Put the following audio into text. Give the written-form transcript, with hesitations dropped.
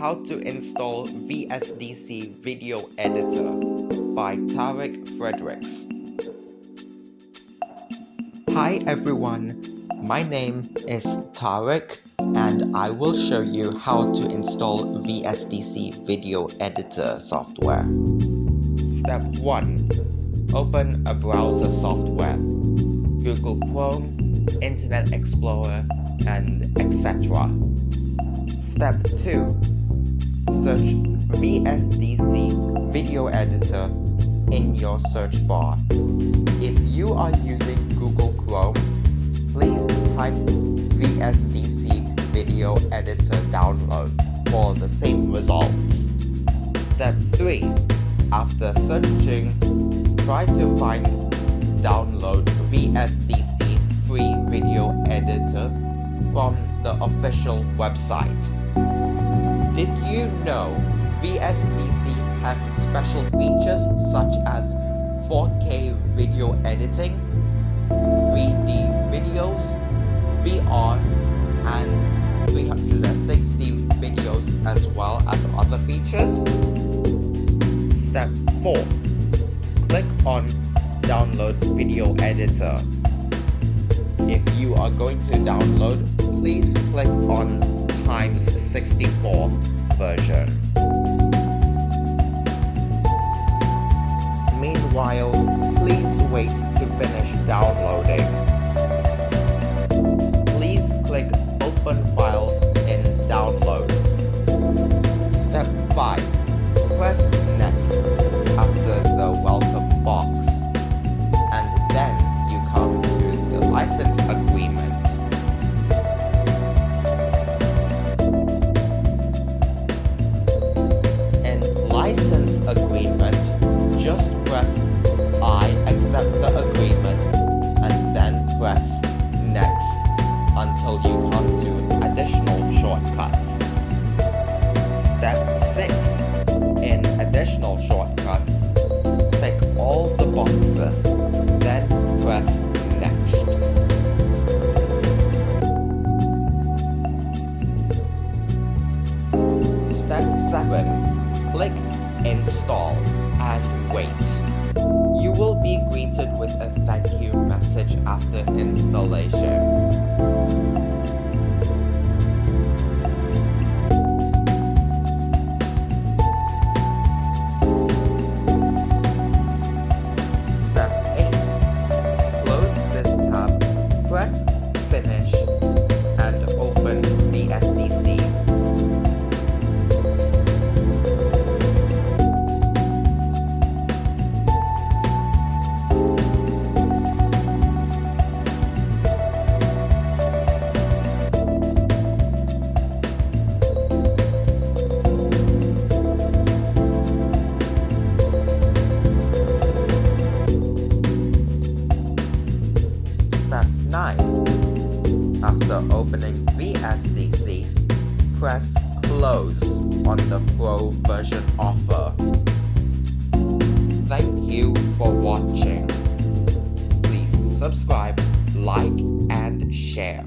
how to install VSDC Video Editor by Tariq Fredericks. Hi everyone, my name is Tariq and I will show you how to install VSDC Video Editor software. Step 1. Open a browser software, Google Chrome, Internet Explorer, and etc. Step 2. Search VSDC Video Editor in your search bar. If you are using Google Chrome, please type VSDC Video Editor download for the same results. Step 3. After searching, try to find download VSDC Free Video Editor from the official website. Did you know VSDC has special features such as 4K video editing, 3D videos, VR, and 360 videos as well as other features? Step 4. Click on Download Video Editor. If you are going to download, please click on x64 version. Meanwhile, please wait to finish downloading. Please click Open File in Downloads. Step 5. Press Next after the welcome box, and then you come to the license agreement. In license agreement, just press I accept the agreement and then press Next until you come to additional shortcuts. Step 6. In additional shortcuts, tick all the boxes, then press Next. Step 7. Click Install and wait. You will be greeted with a thank you message after installation. Press Finish and open VSDC. Step 9. After opening VSDC, press Close on the Pro version offer. Thank you for watching. Please subscribe, like, and share.